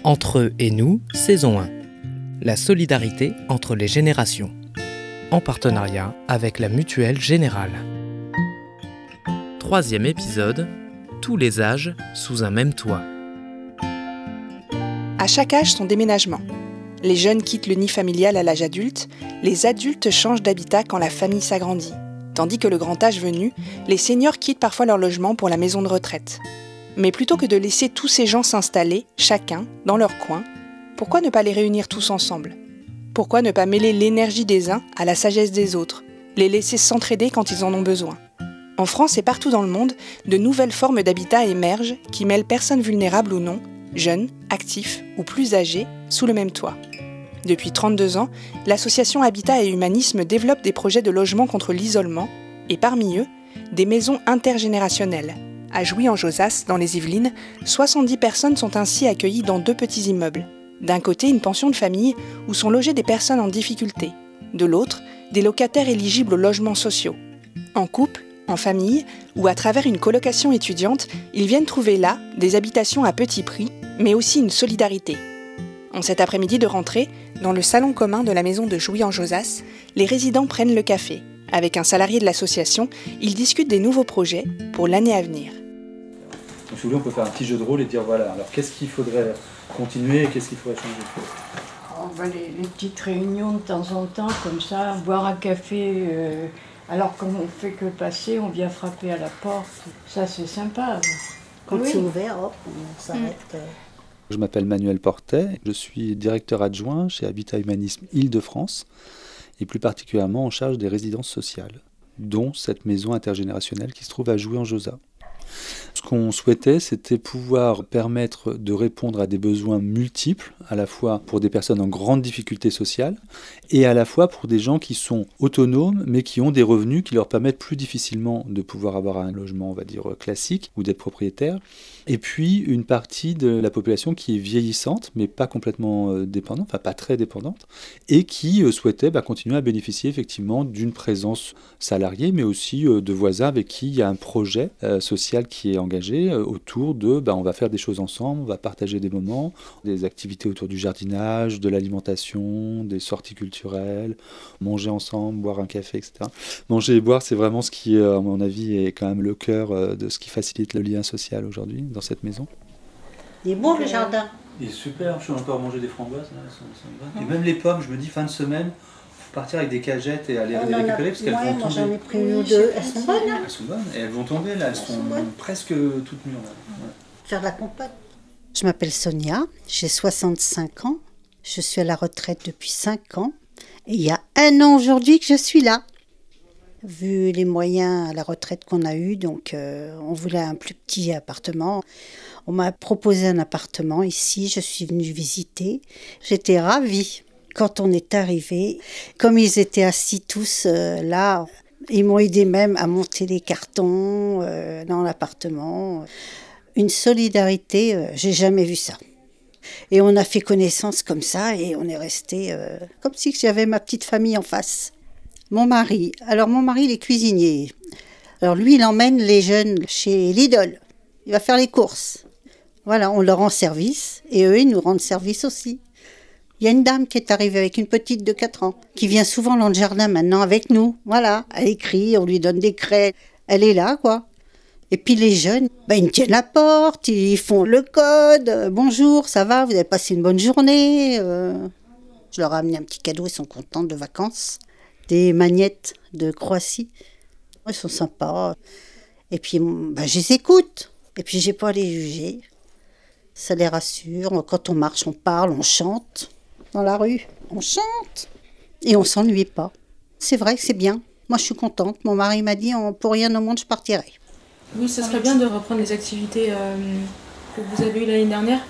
Entre eux et nous, saison 1. La solidarité entre les générations. En partenariat avec la Mutuelle Générale. 3e épisode. Tous les âges sous un même toit. À chaque âge, son déménagement. Les jeunes quittent le nid familial à l'âge adulte, les adultes changent d'habitat quand la famille s'agrandit. Tandis que le grand âge venu, les seniors quittent parfois leur logement pour la maison de retraite. Mais plutôt que de laisser tous ces gens s'installer, chacun, dans leur coin, pourquoi ne pas les réunir tous ensemble ? Pourquoi ne pas mêler l'énergie des uns à la sagesse des autres, les laisser s'entraider quand ils en ont besoin ? En France et partout dans le monde, de nouvelles formes d'habitat émergent qui mêlent personnes vulnérables ou non, jeunes, actifs ou plus âgés, sous le même toit. Depuis 32 ans, l'association Habitat et Humanisme développe des projets de logement contre l'isolement et parmi eux, des maisons intergénérationnelles. À Jouy-en-Josas, dans les Yvelines, 70 personnes sont ainsi accueillies dans 2 petits immeubles. D'un côté, une pension de famille où sont logées des personnes en difficulté. De l'autre, des locataires éligibles aux logements sociaux. En couple, en famille ou à travers une colocation étudiante, ils viennent trouver là des habitations à petit prix, mais aussi une solidarité. En cet après-midi de rentrée, dans le salon commun de la maison de Jouy-en-Josas, les résidents prennent le café. Avec un salarié de l'association, ils discutent des nouveaux projets pour l'année à venir. Donc, si vous voulez, on peut faire un petit jeu de rôle et dire voilà, alors qu'est-ce qu'il faudrait continuer et qu'est-ce qu'il faudrait changer les petites réunions de temps en temps, comme ça, boire un café, alors comme on fait que passer, on vient frapper à la porte. Ça, c'est sympa. Quand c'est ouvert, hop, on s'arrête. Je m'appelle Manuel Portet, je suis directeur adjoint chez Habitat Humanisme Île-de-France et plus particulièrement en charge des résidences sociales, dont cette maison intergénérationnelle qui se trouve à Jouy-en-Josas. Ce qu'on souhaitait, c'était pouvoir permettre de répondre à des besoins multiples, à la fois pour des personnes en grande difficulté sociale et à la fois pour des gens qui sont autonomes mais qui ont des revenus qui leur permettent plus difficilement de pouvoir avoir un logement, on va dire, classique ou d'être propriétaire. Et puis une partie de la population qui est vieillissante mais pas complètement dépendante, enfin pas très dépendante, et qui souhaitait continuer à bénéficier effectivement d'une présence salariée mais aussi de voisins avec qui il y a un projet social qui est engagé autour de on va faire des choses ensemble, on va partager des moments, des activités autour du jardinage, de l'alimentation, des sorties culturelles, manger ensemble, boire un café, etc. Manger et boire, c'est vraiment ce qui, à mon avis, est quand même le cœur de ce qui facilite le lien social aujourd'hui dans cette maison. Il est bon le jardin. Il est super, je suis encore manger des framboises, là, elles sont bonnes. Et même les pommes, je me dis fin de semaine, partir avec des cagettes et aller les récupérer parce qu'elles vont tomber. Moi j'en ai pris une ou deux. Elles sont bonnes. Elles sont bonnes et elles vont tomber là, elles sont presque toutes mûres. Ouais. Faire la compote. Je m'appelle Sonia, j'ai 65 ans. Je suis à la retraite depuis 5 ans. Et il y a 1 an aujourd'hui que je suis là. Vu les moyens à la retraite qu'on a eu, donc on voulait un plus petit appartement. On m'a proposé un appartement ici, je suis venue visiter. J'étais ravie. Quand on est arrivé, comme ils étaient assis tous là, ils m'ont aidé même à monter les cartons dans l'appartement. Une solidarité, j'ai jamais vu ça. Et on a fait connaissance comme ça et on est resté comme si j'avais ma petite famille en face. Mon mari, il est cuisinier. Alors lui, il emmène les jeunes chez Lidl. Il va faire les courses. Voilà, on leur rend service et eux, ils nous rendent service aussi. Il y a une dame qui est arrivée avec une petite de 4 ans, qui vient souvent dans le jardin maintenant avec nous. Voilà, elle écrit, on lui donne des craies. Elle est là, quoi. Et puis les jeunes, ils tiennent la porte, ils font le code. Bonjour, ça va, vous avez passé une bonne journée. Je leur ai amené un petit cadeau, ils sont contents de vacances. Des magnettes de Croatie. Ils sont sympas. Et puis, je les écoute. Et puis, j'ai pas à les juger. Ça les rassure. Quand on marche, on parle, on chante. Dans la rue, on chante et on s'ennuie pas. C'est vrai que c'est bien. Moi, je suis contente. Mon mari m'a dit, pour rien au monde, je partirai. Oui, ça serait bien de reprendre les activités que vous avez eues l'année dernière.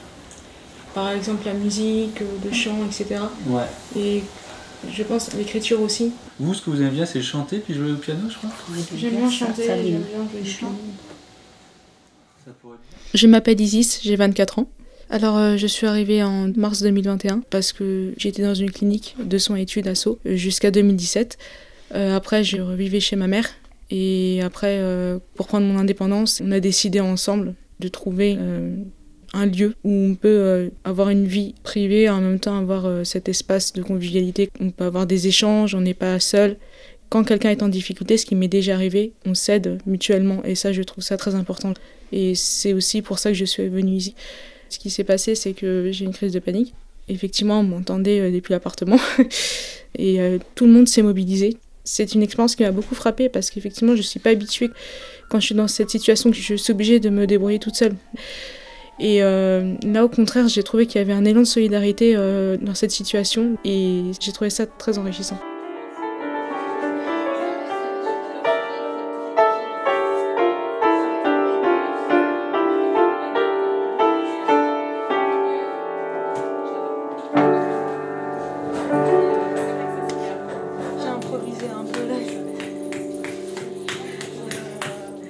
Par exemple, la musique, le chant, etc. Ouais. Et je pense l'écriture aussi. Vous, ce que vous aimez bien, c'est chanter puis jouer au piano, je crois. J'aime bien chanter, j'aime bien jouer du piano. Je m'appelle Isis, j'ai 24 ans. Alors, je suis arrivée en mars 2021 parce que j'étais dans une clinique de soins et études à Sceaux jusqu'à 2017. Après, je revivais chez ma mère. Et après, pour prendre mon indépendance, on a décidé ensemble de trouver un lieu où on peut avoir une vie privée et en même temps avoir cet espace de convivialité. On peut avoir des échanges, on n'est pas seul. Quand quelqu'un est en difficulté, ce qui m'est déjà arrivé, on s'aide mutuellement et ça, je trouve ça très important. Et c'est aussi pour ça que je suis venue ici. Ce qui s'est passé, c'est que j'ai eu une crise de panique. Effectivement, on m'entendait depuis l'appartement et tout le monde s'est mobilisé. C'est une expérience qui m'a beaucoup frappée parce qu'effectivement, je ne suis pas habituée quand je suis dans cette situation que je suis obligée de me débrouiller toute seule. Et là, au contraire, j'ai trouvé qu'il y avait un élan de solidarité dans cette situation et j'ai trouvé ça très enrichissant.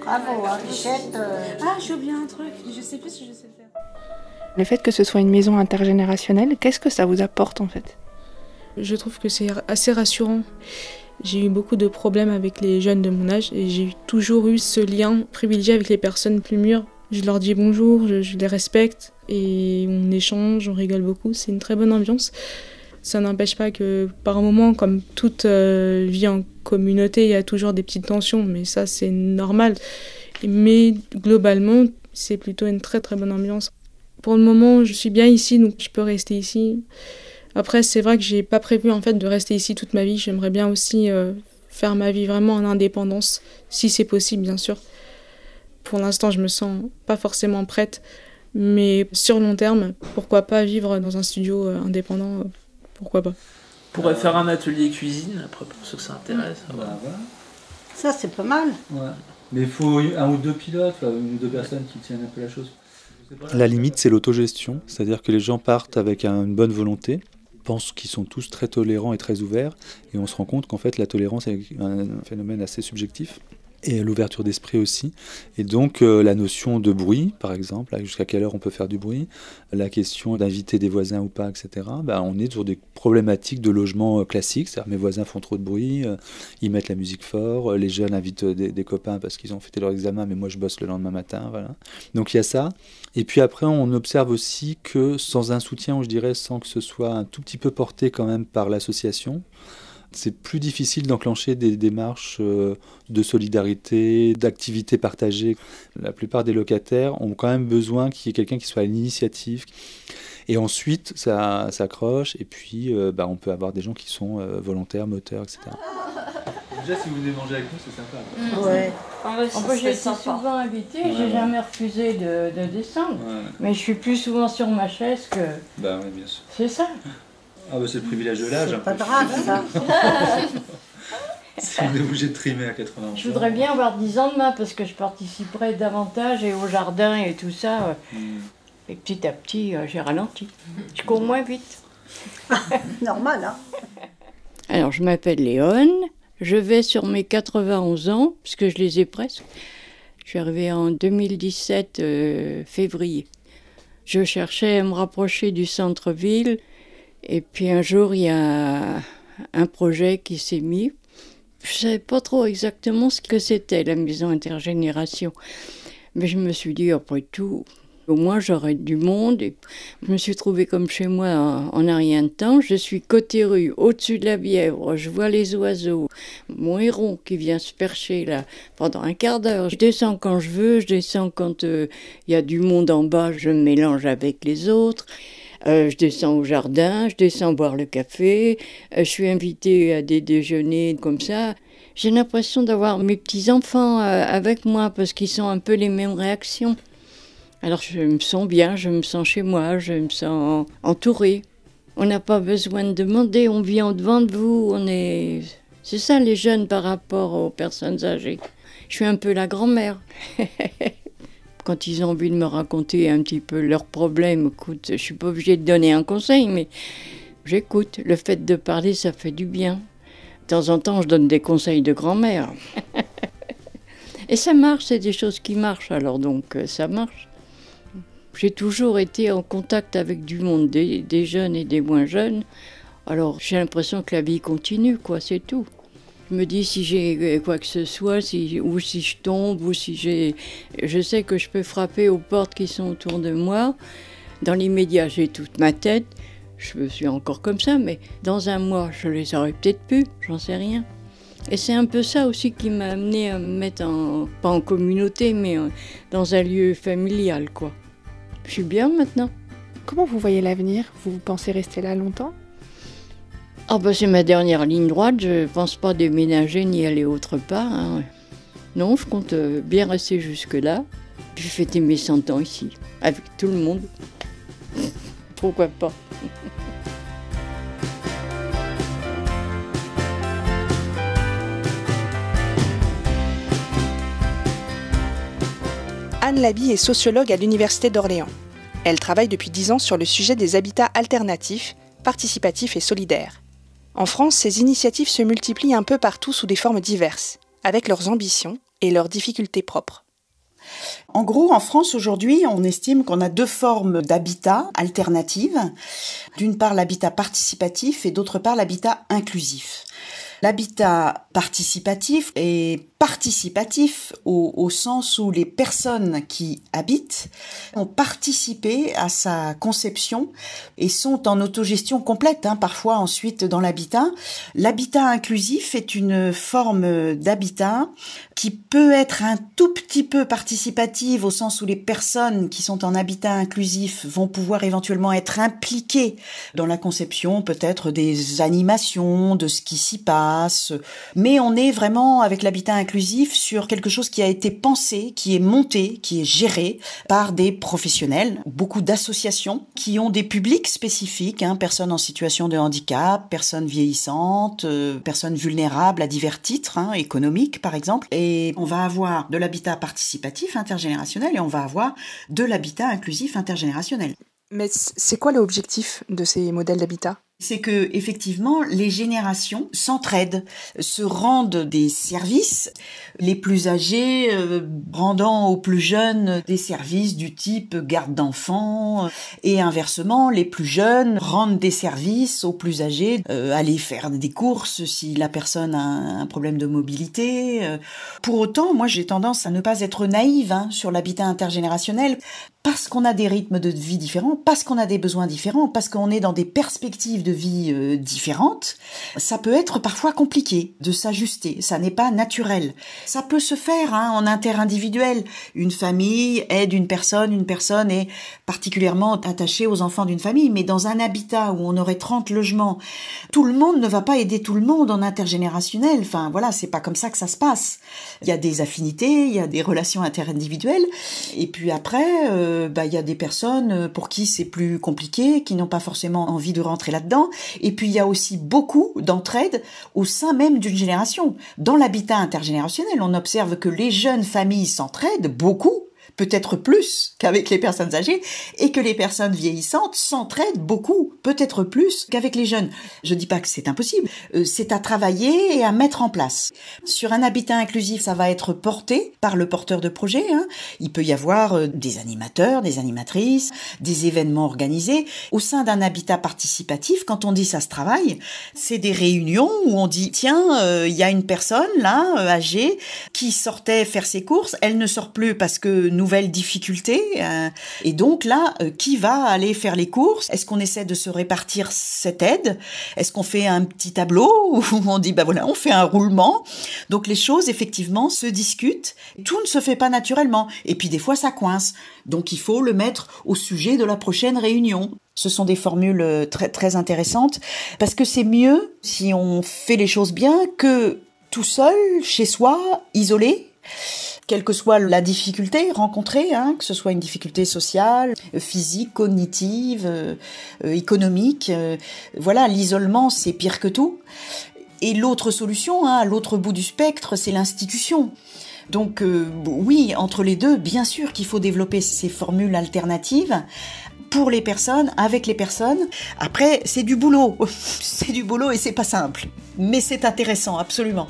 Bravo, Richette. Ah, j'ai oublié un truc, je sais plus si je sais le faire. Le fait que ce soit une maison intergénérationnelle, qu'est-ce que ça vous apporte en fait? Je trouve que c'est assez rassurant. J'ai eu beaucoup de problèmes avec les jeunes de mon âge et j'ai toujours eu ce lien privilégié avec les personnes plus mûres. Je leur dis bonjour, je les respecte et on échange, on rigole beaucoup. C'est une très bonne ambiance. Ça n'empêche pas que par un moment, comme toute vie en communauté, il y a toujours des petites tensions, mais ça c'est normal. Mais globalement, c'est plutôt une très très bonne ambiance. Pour le moment, je suis bien ici, donc je peux rester ici. Après, c'est vrai que j'ai pas prévu en fait de rester ici toute ma vie. J'aimerais bien aussi faire ma vie vraiment en indépendance, si c'est possible, bien sûr. Pour l'instant, je me sens pas forcément prête, mais sur long terme, pourquoi pas vivre dans un studio indépendant, pourquoi pas. On pourrait faire un atelier cuisine, après pour ceux que ça intéresse. Voilà. Ça, c'est pas mal. Ouais. Mais il faut un ou deux pilotes, une ou deux personnes qui tiennent un peu la chose. La limite, c'est l'autogestion, c'est-à-dire que les gens partent avec une bonne volonté, pensent qu'ils sont tous très tolérants et très ouverts, et on se rend compte qu'en fait la tolérance est un phénomène assez subjectif. Et l'ouverture d'esprit aussi. Et donc la notion de bruit, par exemple, jusqu'à quelle heure on peut faire du bruit, la question d'inviter des voisins ou pas, etc. On est sur des problématiques de logement classiques, c'est-à-dire mes voisins font trop de bruit, ils mettent la musique fort, les jeunes invitent des copains parce qu'ils ont fêté leur examen, mais moi je bosse le lendemain matin, voilà. Donc il y a ça. Et puis après on observe aussi que sans un soutien, ou je dirais sans que ce soit un tout petit peu porté quand même par l'association, c'est plus difficile d'enclencher des démarches de solidarité, d'activités partagées. La plupart des locataires ont quand même besoin qu'il y ait quelqu'un qui soit à l'initiative. Et ensuite, ça s'accroche. Et puis, on peut avoir des gens qui sont volontaires, moteurs, etc. Déjà, si vous venez manger avec nous, c'est sympa. Ouais. En plus, j'ai été souvent invitée, j'ai jamais refusé de descendre. Ouais. Mais je suis plus souvent sur ma chaise que... Oui, bien sûr. C'est ça. Ah c'est le privilège de l'âge. C'est pas grave, ça. Si on est obligé de trimer à 80 ans. Je voudrais bien avoir 10 ans demain parce que je participerai davantage et au jardin et tout ça. Et petit à petit, j'ai ralenti. Je cours moins vite. Normal, hein. Alors, je m'appelle Léone. Je vais sur mes 91 ans, puisque je les ai presque. Je suis arrivée en 2017, février. Je cherchais à me rapprocher du centre-ville. Et puis un jour, il y a un projet qui s'est mis. Je ne savais pas trop exactement ce que c'était, la maison intergénération. Mais je me suis dit, après tout, au moins j'aurai du monde. Et je me suis trouvée comme chez moi en un rien de temps. Je suis côté rue, au-dessus de la Bièvre. Je vois les oiseaux. Mon héron qui vient se percher là pendant un quart d'heure. Je descends quand je veux, je descends quand il y a du monde en bas, je me mélange avec les autres. Je descends au jardin, je descends boire le café, je suis invitée à des déjeuners comme ça. J'ai l'impression d'avoir mes petits-enfants avec moi parce qu'ils sont un peu les mêmes réactions. Alors je me sens bien, je me sens chez moi, je me sens entourée. On n'a pas besoin de demander, on vient devant de vous, C'est ça les jeunes par rapport aux personnes âgées. Je suis un peu la grand-mère. Quand ils ont envie de me raconter un petit peu leurs problèmes, écoute, je ne suis pas obligée de donner un conseil, mais j'écoute. Le fait de parler, ça fait du bien. De temps en temps, je donne des conseils de grand-mère. Et ça marche, c'est des choses qui marchent, alors donc ça marche. J'ai toujours été en contact avec du monde, des jeunes et des moins jeunes. Alors j'ai l'impression que la vie continue, quoi, c'est tout. Je me dis si j'ai quoi que ce soit, ou si je tombe, ou si j'ai... Je sais que je peux frapper aux portes qui sont autour de moi. Dans l'immédiat, j'ai toute ma tête. Je suis encore comme ça, mais dans un mois, je les aurais peut-être plus, j'en sais rien. Et c'est un peu ça aussi qui m'a amené à me mettre pas en communauté, mais dans un lieu familial, quoi. Je suis bien maintenant. Comment vous voyez l'avenir? Vous pensez rester là longtemps? Ah bah c'est ma dernière ligne droite, je pense pas déménager ni aller autre part. Hein. Non, je compte bien rester jusque-là. Puis fêter mes 100 ans ici, avec tout le monde. Pourquoi pas? Anne Laby est sociologue à l'Université d'Orléans. Elle travaille depuis 10 ans sur le sujet des habitats alternatifs, participatifs et solidaires. En France, ces initiatives se multiplient un peu partout sous des formes diverses, avec leurs ambitions et leurs difficultés propres. En gros, en France, aujourd'hui, on estime qu'on a 2 formes d'habitat alternatives. D'une part, l'habitat participatif et d'autre part, l'habitat inclusif. L'habitat participatif est participatif au sens où les personnes qui habitent ont participé à sa conception et sont en autogestion complète, parfois ensuite dans l'habitat. L'habitat inclusif est une forme d'habitat qui peut être un tout petit peu participative au sens où les personnes qui sont en habitat inclusif vont pouvoir éventuellement être impliquées dans la conception peut-être des animations, de ce qui s'y passe. Mais on est vraiment avec l'habitat inclusif sur quelque chose qui a été pensé, qui est monté, qui est géré par des professionnels, beaucoup d'associations qui ont des publics spécifiques, personnes en situation de handicap, personnes vieillissantes, personnes vulnérables à divers titres, économiques par exemple. Et on va avoir de l'habitat participatif intergénérationnel et on va avoir de l'habitat inclusif intergénérationnel. Mais c'est quoi l'objectif de ces modèles d'habitat ? C'est que, effectivement, les générations s'entraident, se rendent des services, les plus âgés rendant aux plus jeunes des services du type garde d'enfants, et inversement, les plus jeunes rendent des services aux plus âgés, aller faire des courses si la personne a un problème de mobilité. Pour autant, moi j'ai tendance à ne pas être naïve sur l'habitat intergénérationnel, parce qu'on a des rythmes de vie différents, parce qu'on a des besoins différents, parce qu'on est dans des perspectives de vie différentes, ça peut être parfois compliqué de s'ajuster, ça n'est pas naturel. Ça peut se faire en interindividuel. Une famille aide une personne est particulièrement attachée aux enfants d'une famille, mais dans un habitat où on aurait 30 logements, tout le monde ne va pas aider tout le monde en intergénérationnel, c'est pas comme ça que ça se passe. Il y a des affinités, il y a des relations interindividuelles, et puis après, il y a des personnes pour qui c'est plus compliqué, qui n'ont pas forcément envie de rentrer là-dedans. Et puis il y a aussi beaucoup d'entraide au sein même d'une génération. Dans l'habitat intergénérationnel, on observe que les jeunes familles s'entraident beaucoup, peut-être plus qu'avec les personnes âgées, et que les personnes vieillissantes s'entraident beaucoup, peut-être plus qu'avec les jeunes. Je dis pas que c'est impossible, c'est à travailler et à mettre en place. Sur un habitat inclusif, ça va être porté par le porteur de projet. Il peut y avoir des animateurs, des animatrices, des événements organisés. Au sein d'un habitat participatif, quand on dit ça se travaille, c'est des réunions où on dit tiens, il y a une personne là, âgée, qui sortait faire ses courses, elle ne sort plus parce que nouvelles difficultés, et donc là, qui va aller faire les courses? Est-ce qu'on essaie de se répartir cette aide? Est-ce qu'on fait un petit tableau où on dit on fait un roulement? Donc les choses effectivement se discutent, tout ne se fait pas naturellement, et puis des fois ça coince, donc il faut le mettre au sujet de la prochaine réunion. Ce sont des formules très, très intéressantes, parce que c'est mieux si on fait les choses bien que tout seul, chez soi, isolé, quelle que soit la difficulté rencontrée, que ce soit une difficulté sociale, physique, cognitive, économique. L'isolement, c'est pire que tout. Et l'autre solution, à l'autre bout du spectre, c'est l'institution. Donc oui, entre les deux, bien sûr qu'il faut développer ces formules alternatives pour les personnes, avec les personnes. Après, c'est du boulot. C'est du boulot et c'est pas simple. Mais c'est intéressant, absolument.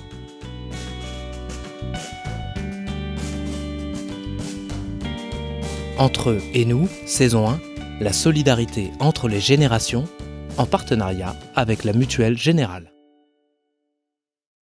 Entre eux et nous, saison 1, la solidarité entre les générations, en partenariat avec la Mutuelle Générale.